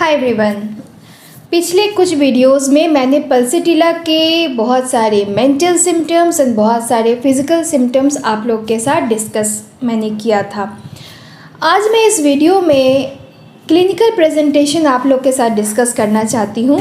Hi everyone. पिछले कुछ videos में मैंने पल्सिटिला के बहुत सारे मेंटल सिम्टम्स एंड बहुत सारे फिज़िकल सिम्टम्स आप लोग के साथ डिस्कस मैंने किया था। आज मैं इस वीडियो में क्लिनिकल प्रेजेंटेशन आप लोग के साथ डिस्कस करना चाहती हूँ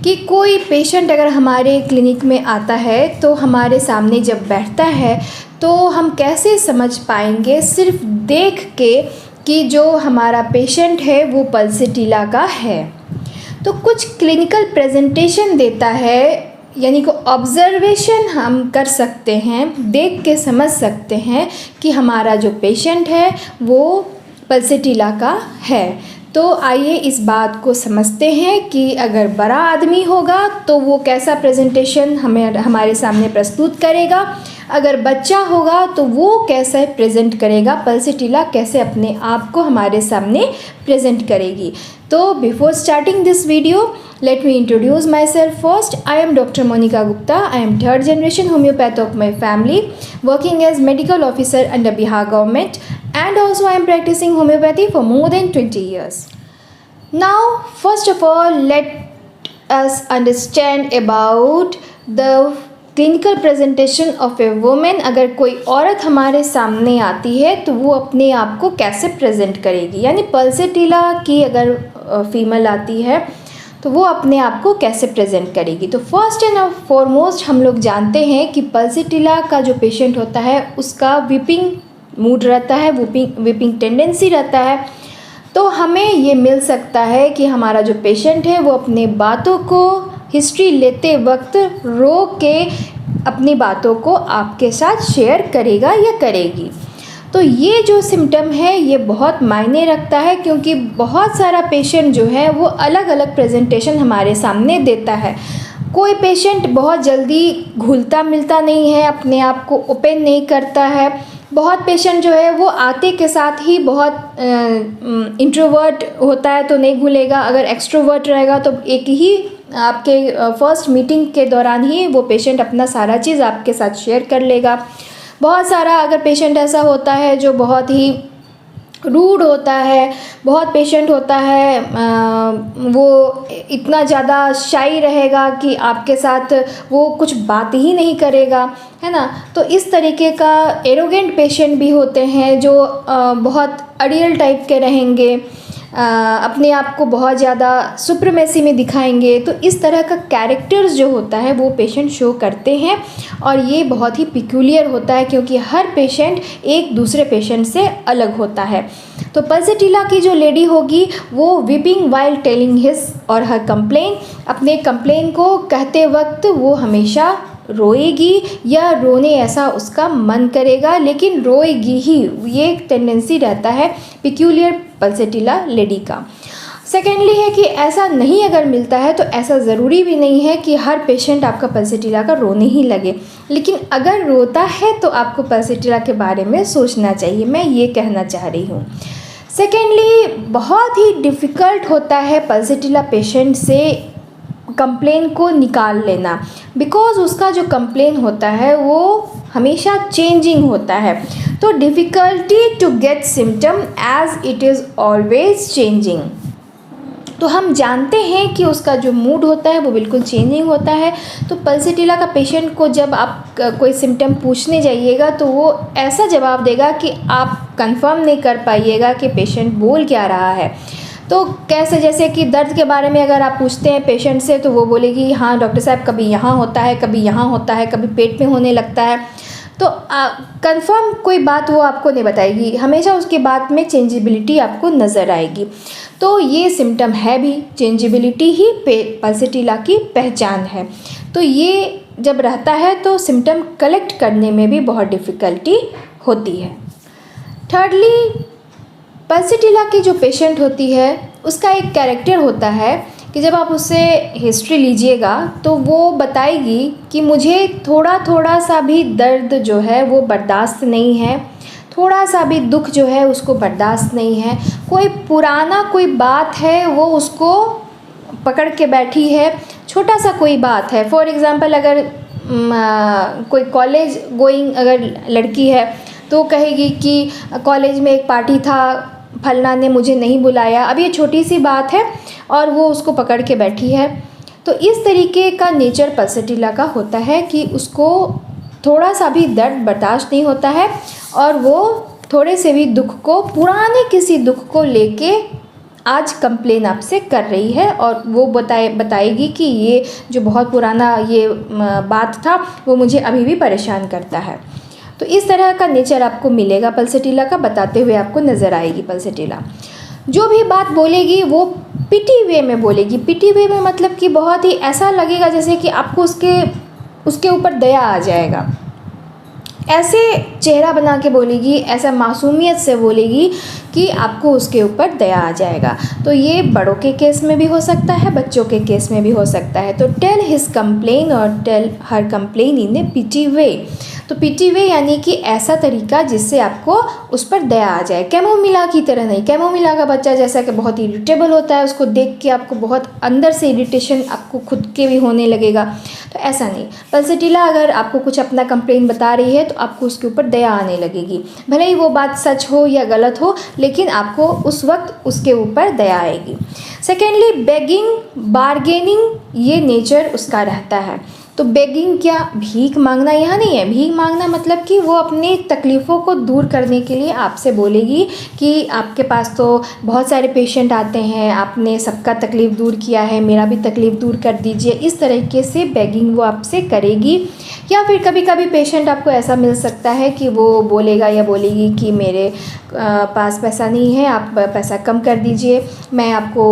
कि कोई पेशेंट अगर हमारे क्लिनिक में आता है तो हमारे सामने जब बैठता है तो हम कैसे समझ पाएंगे सिर्फ देख के कि जो हमारा पेशेंट है वो पल्सिटिला का है। तो कुछ क्लिनिकल प्रेजेंटेशन देता है, यानी कि ऑब्जर्वेशन हम कर सकते हैं, देख के समझ सकते हैं कि हमारा जो पेशेंट है वो पल्सिटिला का है। तो आइए इस बात को समझते हैं कि अगर बड़ा आदमी होगा तो वो कैसा प्रेजेंटेशन हमारे सामने प्रस्तुत करेगा, अगर बच्चा होगा तो वो कैसे प्रेजेंट करेगा, पल्सिटिला कैसे अपने आप को हमारे सामने प्रेजेंट करेगी। तो before starting this video let me introduce myself first. I am Dr. Monica Gupta. I am third generation homeopath of my family, working as medical officer under Bihar government, and also I am practicing homeopathy for more than 20 years. Now, first of all, let us understand about the clinical presentation of A women. अगर कोई औरत हमारे सामने आती है तो वो अपने आप को कैसे प्रेजेंट करेगी, यानी पल्सिटिला की अगर फीमेल आती है तो वो अपने आप को कैसे प्रेजेंट करेगी। तो फर्स्ट एंड फॉरमोस्ट हम लोग जानते हैं कि पल्सिटिला का जो पेशेंट होता है उसका वीपिंग मूड रहता है, वीपिंग टेंडेंसी रहता है। तो हमें ये मिल सकता है कि हमारा जो पेशेंट है वो अपने बातों को हिस्ट्री लेते वक्त रो के अपनी बातों को आपके साथ शेयर करेगा या करेगी। तो ये जो सिम्टम है ये बहुत मायने रखता है, क्योंकि बहुत सारा पेशेंट जो है वो अलग अलग प्रेजेंटेशन हमारे सामने देता है। कोई पेशेंट बहुत जल्दी घुलता मिलता नहीं है, अपने आप को ओपन नहीं करता है। बहुत पेशेंट जो है वो आते के साथ ही बहुत इंट्रोवर्ट होता है तो नहीं घुलेगा, अगर एक्सट्रोवर्ट रहेगा तो एक ही आपके फर्स्ट मीटिंग के दौरान ही वो पेशेंट अपना सारा चीज़ आपके साथ शेयर कर लेगा। बहुत सारा अगर पेशेंट ऐसा होता है जो बहुत ही रूड होता है, बहुत पेशेंट होता है वो इतना ज़्यादा शाई रहेगा कि आपके साथ वो कुछ बात ही नहीं करेगा, है ना। तो इस तरीके का एरोगेंट पेशेंट भी होते हैं जो बहुत अड़ियल टाइप के रहेंगे, अपने आप को बहुत ज़्यादा सुप्रीमेसी में दिखाएंगे। तो इस तरह का कैरेक्टर्स जो होता है वो पेशेंट शो करते हैं, और ये बहुत ही पिक्यूलियर होता है क्योंकि हर पेशेंट एक दूसरे पेशेंट से अलग होता है। तो पल्सिटिला की जो लेडी होगी वो वीपिंग वाइल टेलिंग हिज और हर कंप्लेन, अपने कंप्लेन को कहते वक्त वो हमेशा रोएगी या रोने ऐसा उसका मन करेगा, लेकिन रोएगी ही, ये एक टेंडेंसी रहता है पिक्यूलियर पल्सिटिला लेडी का। सेकेंडली है कि ऐसा नहीं अगर मिलता है तो ऐसा ज़रूरी भी नहीं है कि हर पेशेंट आपका पल्सिटिला का रोने ही लगे, लेकिन अगर रोता है तो आपको पल्सिटिला के बारे में सोचना चाहिए, मैं ये कहना चाह रही हूँ। सेकेंडली, बहुत ही डिफ़िकल्ट होता है पल्सिटिला पेशेंट से कंप्लेन को निकाल लेना, बिकॉज़ उसका जो कंप्लेन होता है वो हमेशा चेंजिंग होता है। तो difficulty to get symptom as it is always changing. तो हम जानते हैं कि उसका जो मूड होता है वो बिल्कुल चेंजिंग होता है। तो पल्सिटिला का पेशेंट को जब आप कोई सिम्टम पूछने जाइएगा तो वो ऐसा जवाब देगा कि आप कंफर्म नहीं कर पाइएगा कि पेशेंट बोल क्या रहा है। तो कैसे, जैसे कि दर्द के बारे में अगर आप पूछते हैं पेशेंट से तो वो बोलेगी हाँ डॉक्टर साहब कभी यहाँ होता है, कभी यहाँ होता है, कभी पेट में होने लगता है। तो कंफर्म कोई बात वो आपको नहीं बताएगी, हमेशा उसकी बात में चेंजेबिलिटी आपको नज़र आएगी। तो ये सिम्टम है भी, चेंजेबिलिटी ही पल्सिटिला की पहचान है। तो ये जब रहता है तो सिम्टम कलेक्ट करने में भी बहुत डिफ़िकल्टी होती है। थर्डली, पल्सिटिला की जो पेशेंट होती है उसका एक कैरेक्टर होता है कि जब आप उससे हिस्ट्री लीजिएगा तो वो बताएगी कि मुझे थोड़ा थोड़ा सा भी दर्द जो है वो बर्दाश्त नहीं है, थोड़ा सा भी दुख जो है उसको बर्दाश्त नहीं है। कोई पुराना कोई बात है वो उसको पकड़ के बैठी है, छोटा सा कोई बात है। फॉर एग्ज़ाम्पल, अगर कोई कॉलेज गोइंग अगर लड़की है तो कहेगी कि कॉलेज में एक पार्टी था, फलना ने मुझे नहीं बुलाया, अब ये छोटी सी बात है और वो उसको पकड़ के बैठी है। तो इस तरीके का नेचर पल्सेटिला का होता है कि उसको थोड़ा सा भी दर्द बर्दाश्त नहीं होता है और वो थोड़े से भी दुख को, पुराने किसी दुख को लेके आज कंप्लेन आपसे कर रही है और वो बताएगी कि ये जो बहुत पुराना ये बात था वो मुझे अभी भी परेशान करता है। तो इस तरह का नेचर आपको मिलेगा पल्सेटिला का, बताते हुए आपको नज़र आएगी पल्सेटिला। जो भी बात बोलेगी वो पिटी वे में बोलेगी। पिटी वे में मतलब कि बहुत ही ऐसा लगेगा जैसे कि आपको उसके ऊपर दया आ जाएगा, ऐसे चेहरा बना के बोलेगी, ऐसा मासूमियत से बोलेगी कि आपको उसके ऊपर दया आ जाएगा। तो ये बड़ों के केस में भी हो सकता है, बच्चों के केस में भी हो सकता है। तो टेल हिज कंप्लेन और टेल हर कंप्लेन इन ए पिटी वे। तो पिटी वे यानी कि ऐसा तरीका जिससे आपको उस पर दया आ जाए। कैमोमिला की तरह नहीं, कैमोमिला का बच्चा जैसा कि बहुत इरिटेबल होता है, उसको देख के आपको बहुत अंदर से इरिटेशन आपको खुद के भी होने लगेगा, तो ऐसा नहीं। पल्सेटिला अगर आपको कुछ अपना कंप्लेन बता रही है तो आपको उसके ऊपर दया आने लगेगी, भले ही वो बात सच हो या गलत हो, लेकिन आपको उस वक्त उसके ऊपर दया आएगी। सेकेंडली, बेगिंग, बार्गेनिंग, ये नेचर उसका रहता है। तो बेगिंग क्या, भीख मांगना यहाँ नहीं है। भीख मांगना मतलब कि वो अपनी तकलीफ़ों को दूर करने के लिए आपसे बोलेगी कि आपके पास तो बहुत सारे पेशेंट आते हैं, आपने सबका तकलीफ़ दूर किया है, मेरा भी तकलीफ़ दूर कर दीजिए। इस तरीके से बेगिंग वो आपसे करेगी। या फिर कभी कभी पेशेंट आपको ऐसा मिल सकता है कि वो बोलेगा या बोलेगी कि मेरे पास पैसा नहीं है, आप पैसा कम कर दीजिए, मैं आपको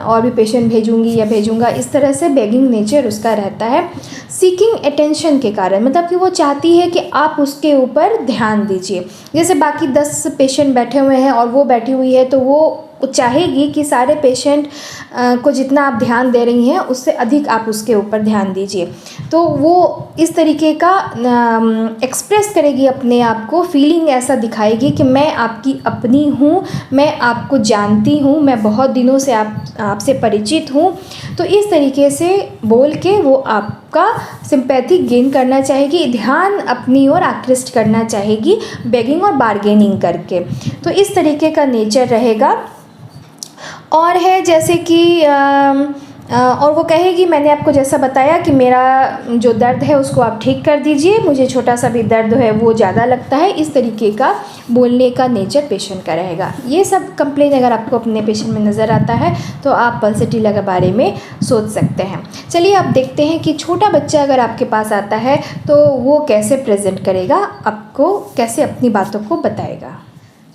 और भी पेशेंट भेजूंगी या भेजूंगा। इस तरह से बेगिंग नेचर उसका रहता है। सीकिंग अटेंशन के कारण, मतलब कि वो चाहती है कि आप उसके ऊपर ध्यान दीजिए। जैसे बाकी 10 पेशेंट बैठे हुए हैं और वो बैठी हुई है, तो वो चाहेगी कि सारे पेशेंट को जितना आप ध्यान दे रही हैं उससे अधिक आप उसके ऊपर ध्यान दीजिए। तो वो इस तरीके का एक्सप्रेस करेगी अपने आप को, फीलिंग ऐसा दिखाएगी कि मैं आपकी अपनी हूँ, मैं आपको जानती हूँ, मैं बहुत दिनों से आपसे परिचित हूँ। तो इस तरीके से बोल के वो आपका सिंपैथी गेन करना चाहेगी, ध्यान अपनी ओर आकृष्ट करना चाहेगी बेगिंग और बार्गेनिंग करके। तो इस तरीके का नेचर रहेगा। और है जैसे कि और वो कहेगी, मैंने आपको जैसा बताया कि मेरा जो दर्द है उसको आप ठीक कर दीजिए, मुझे छोटा सा भी दर्द है वो ज़्यादा लगता है। इस तरीके का बोलने का नेचर पेशेंट का रहेगा। ये सब कंप्लेन अगर आपको अपने पेशेंट में नज़र आता है तो आप पल्सेटिला के बारे में सोच सकते हैं। चलिए आप देखते हैं कि छोटा बच्चा अगर आपके पास आता है तो वो कैसे प्रेजेंट करेगा, आपको कैसे अपनी बातों को बताएगा।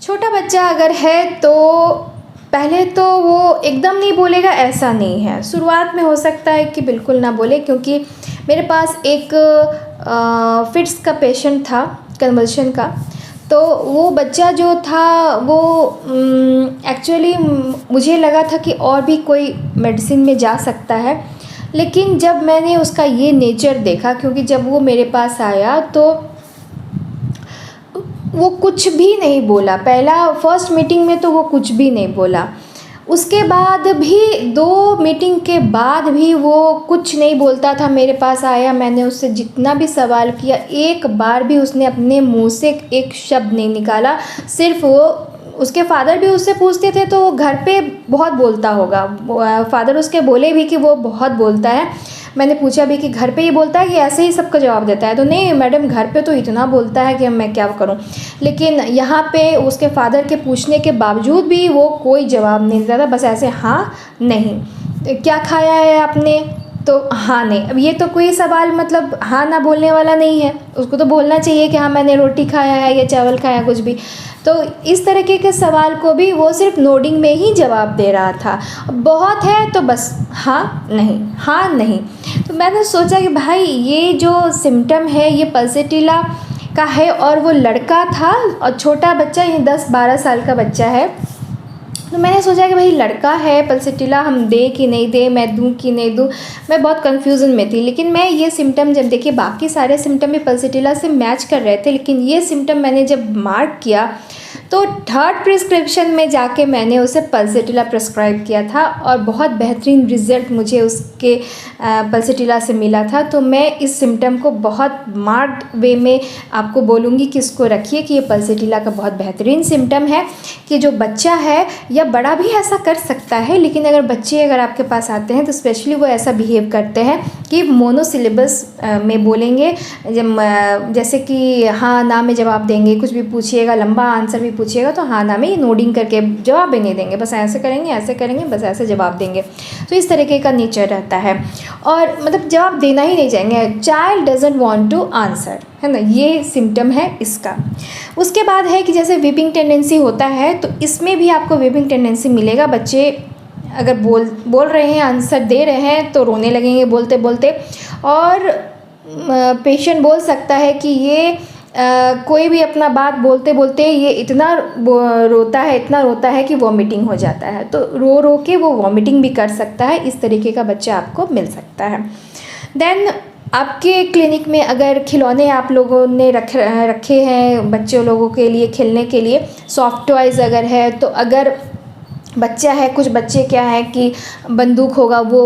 छोटा बच्चा अगर है तो पहले तो वो एकदम नहीं बोलेगा, ऐसा नहीं है। शुरुआत में हो सकता है कि बिल्कुल ना बोले, क्योंकि मेरे पास एक फिट्स का पेशेंट था, कन्वल्शन का। तो वो बच्चा जो था वो एक्चुअली मुझे लगा था कि और भी कोई मेडिसिन में जा सकता है, लेकिन जब मैंने उसका ये नेचर देखा, क्योंकि जब वो मेरे पास आया तो वो कुछ भी नहीं बोला। फर्स्ट मीटिंग में तो वो कुछ भी नहीं बोला। उसके बाद भी 2 मीटिंग के बाद भी वो कुछ नहीं बोलता था। मेरे पास आया, मैंने उससे जितना भी सवाल किया, एक बार भी उसने अपने मुंह से एक शब्द नहीं निकाला। सिर्फ वो, उसके फादर भी उससे पूछते थे तो वो घर पे बहुत बोलता होगा। फादर उसके बोले भी कि वो बहुत बोलता है। मैंने पूछा भी कि घर पे ही बोलता है कि ऐसे ही सबका जवाब देता है, तो नहीं मैडम, घर पे तो इतना बोलता है कि मैं क्या करूं। लेकिन यहाँ पे उसके फादर के पूछने के बावजूद भी वो कोई जवाब नहीं देता था, बस ऐसे हाँ नहीं। क्या खाया है आपने, तो हाँ नहीं। अब ये तो कोई सवाल मतलब हाँ ना बोलने वाला नहीं है। उसको तो बोलना चाहिए कि हाँ मैंने रोटी खाया है या चावल खाया, कुछ भी। तो इस तरीके के सवाल को भी वो सिर्फ नोडिंग में ही जवाब दे रहा था। बहुत है तो बस हाँ नहीं, हाँ नहीं। तो मैंने सोचा कि भाई ये जो सिम्टम है ये पल्सेटिला का है, और वो लड़का था और छोटा बच्चा, ये 10-12 साल का बच्चा है। तो मैंने सोचा कि भाई लड़का है, पल्सेटिला हम दे कि नहीं दे, मैं दूं कि नहीं दूं। मैं बहुत कन्फ्यूज़न में थी। लेकिन मैं ये सिम्टम जब देखिए, बाकी सारे सिम्टम भी पल्सेटिला से मैच कर रहे थे, लेकिन ये सिम्टम मैंने जब मार्क किया तो थर्ड प्रिस्क्रिप्शन में जाके मैंने उसे पल्सेटिला प्रिस्क्राइब किया था और बहुत बेहतरीन रिज़ल्ट मुझे उसके पल्सेटिला से मिला था। तो मैं इस सिम्टम को बहुत मार्क्ड वे में आपको बोलूँगी कि इसको रखिए कि ये पल्सेटिला का बहुत बेहतरीन सिम्टम है कि जो बच्चा है या बड़ा भी ऐसा कर सकता है, लेकिन अगर बच्चे अगर आपके पास आते हैं तो स्पेशली वो ऐसा बिहेव करते हैं कि मोनोसिलेबस में बोलेंगे, जैसे कि हाँ ना में जवाब देंगे, कुछ भी पूछिएगा लंबा आंसर भी पूछिएगा तो हाँ ना में ये नोडिंग करके जवाब भी नहीं देंगे, बस ऐसे करेंगे बस ऐसे जवाब देंगे। तो इस तरीके का नेचर रहता है और मतलब जवाब देना ही नहीं चाहेंगे, child doesn't want to answer, है ना, ये सिम्टम है इसका। उसके बाद है कि जैसे वीपिंग टेंडेंसी होता है तो इसमें भी आपको वीपिंग टेंडेंसी मिलेगा। बच्चे अगर बोल रहे हैं, आंसर दे रहे हैं तो रोने लगेंगे बोलते बोलते, और पेशेंट बोल सकता है कि ये कोई भी अपना बात बोलते बोलते ये इतना रोता है कि वॉमिटिंग हो जाता है, तो रो रो के वो वॉमिटिंग भी कर सकता है। इस तरीके का बच्चा आपको मिल सकता है। देन आपके क्लिनिक में अगर खिलौने आप लोगों ने रखे हैं बच्चों लोगों के लिए खेलने के लिए, सॉफ्ट टॉयज़ अगर है, तो अगर बच्चा है, कुछ बच्चे क्या है कि बंदूक होगा वो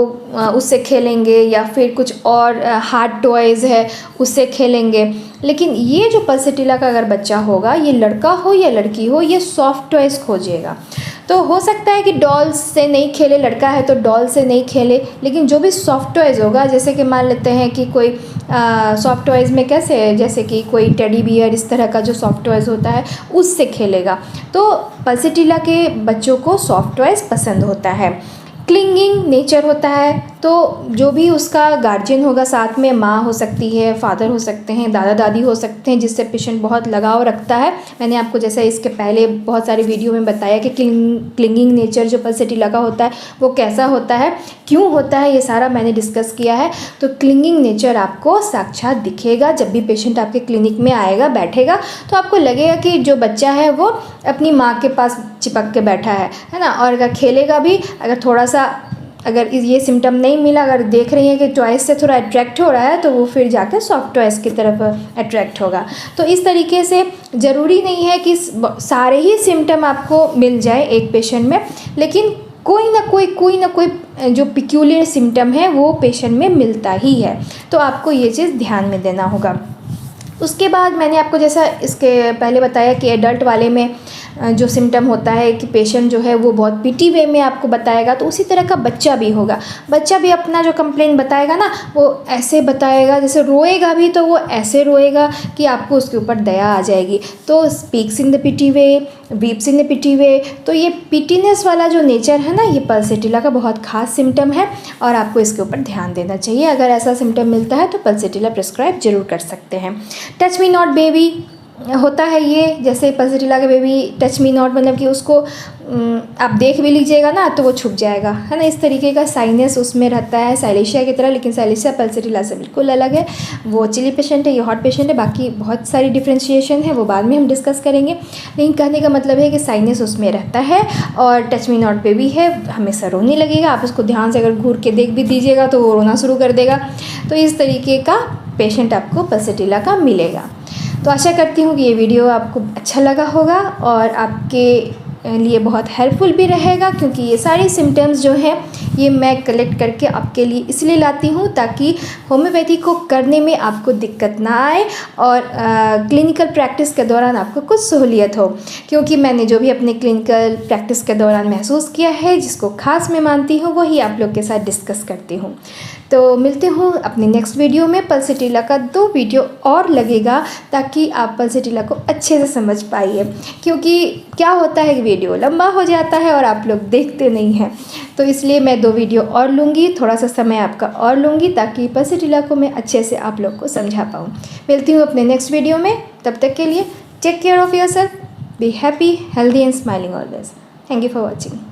उससे खेलेंगे, या फिर कुछ और हार्ड टॉयज़ है उससे खेलेंगे। लेकिन ये जो पल्सेटिला का अगर बच्चा होगा, ये लड़का हो या लड़की हो, ये सॉफ्ट टॉयज़ खोजेगा। तो हो सकता है कि डॉल्स से नहीं खेले, लड़का है तो डॉल से नहीं खेले, लेकिन जो भी सॉफ्ट टॉयज़ होगा, जैसे कि मान लेते हैं कि कोई सॉफ्ट टॉयज़ में कैसे है, जैसे कि कोई टेडी बियर, इस तरह का जो सॉफ्ट टॉयज़ होता है उससे खेलेगा। तो पल्सेटिला के बच्चों को सॉफ्ट टॉयज़ पसंद होता है। क्लिंगिंग नेचर होता है, तो जो भी उसका गार्जियन होगा, साथ में माँ हो सकती है, फादर हो सकते हैं, दादा दादी हो सकते हैं, जिससे पेशेंट बहुत लगाव रखता है। मैंने आपको जैसा इसके पहले बहुत सारी वीडियो में बताया कि क्लिंगिंग नेचर जो पल्सेटिला का होता है वो कैसा होता है, क्यों होता है, ये सारा मैंने डिस्कस किया है। तो क्लिंगिंग नेचर आपको साक्षात दिखेगा जब भी पेशेंट आपके क्लिनिक में आएगा, बैठेगा, तो आपको लगेगा कि जो बच्चा है वो अपनी माँ के पास चिपक के बैठा है ना। और अगर खेलेगा भी, अगर थोड़ा सा अगर ये सिम्टम नहीं मिला, अगर देख रही हैं कि टॉयज़ से थोड़ा अट्रैक्ट हो रहा है, तो वो फिर जाकर सॉफ्ट टॉयज़ की तरफ अट्रैक्ट होगा। तो इस तरीके से ज़रूरी नहीं है कि सारे ही सिम्टम आपको मिल जाए एक पेशेंट में, लेकिन कोई ना कोई जो पिक्यूलियर सिम्टम है वो पेशेंट में मिलता ही है। तो आपको ये चीज़ ध्यान में देना होगा। उसके बाद मैंने आपको जैसा इसके पहले बताया कि एडल्ट वाले में जो सिम्टम होता है कि पेशेंट जो है वो बहुत पीटी वे में आपको बताएगा, तो उसी तरह का बच्चा भी होगा। बच्चा भी अपना जो कंप्लेंट बताएगा ना, वो ऐसे बताएगा, जैसे रोएगा भी तो वो ऐसे रोएगा कि आपको उसके ऊपर दया आ जाएगी। तो speaks in the pity way, weeps in the pity way, तो ये पीटीनेस वाला जो नेचर है ना, ये पल्सेटिला का बहुत खास सिम्टम है और आपको इसके ऊपर ध्यान देना चाहिए। अगर ऐसा सिम्टम मिलता है तो पल्सेटिला प्रिस्क्राइब जरूर कर सकते हैं। टच मी नॉट बेबी होता है ये, जैसे पल्सेटिला का बेबी टच मी नॉट, मतलब कि उसको आप देख भी लीजिएगा ना तो वो छुप जाएगा, है ना। इस तरीके का साइनस उसमें रहता है साइलेशिया की तरह, लेकिन साइलेशिया पल्सेटिला से बिल्कुल अलग है। वो चिली पेशेंट है, ये हॉट पेशेंट है। बाकी बहुत सारी डिफ्रेंशिएशन है, वो बाद में हम डिस्कस करेंगे। लेकिन कहने का मतलब है कि साइनस उसमें रहता है और टच मी नॉट बेबी है, हमेशा रोने लगेगा। आप उसको ध्यान से अगर घूर के देख भी दीजिएगा तो वो रोना शुरू कर देगा। तो इस तरीके का पेशेंट आपको पल्सेटिला का मिलेगा। तो आशा करती हूँ कि ये वीडियो आपको अच्छा लगा होगा और आपके लिए बहुत हेल्पफुल भी रहेगा, क्योंकि ये सारी सिम्टम्स जो हैं ये मैं कलेक्ट करके आपके लिए इसलिए लाती हूँ ताकि होम्योपैथी को करने में आपको दिक्कत ना आए और क्लिनिकल प्रैक्टिस के दौरान आपको कुछ सहूलियत हो। क्योंकि मैंने जो भी अपने क्लिनिकल प्रैक्टिस के दौरान महसूस किया है, जिसको खास मैं मानती हूँ, वही आप लोग के साथ डिस्कस करती हूँ। तो मिलते हूँ अपनी नेक्स्ट वीडियो में। पल्सेटिला का 2 वीडियो और लगेगा ताकि आप पल्सेटिला को अच्छे से समझ पाइए, क्योंकि क्या होता है कि वीडियो लंबा हो जाता है और आप लोग देखते नहीं हैं। तो इसलिए मैं 2 वीडियो और लूँगी, थोड़ा सा समय आपका और लूँगी ताकि पल्सेटिला को मैं अच्छे से आप लोग को समझा पाऊँ। मिलती हूँ अपने नेक्स्ट वीडियो में, तब तक के लिए take care of yourself, be happy, healthy and smiling always. Thank you for watching.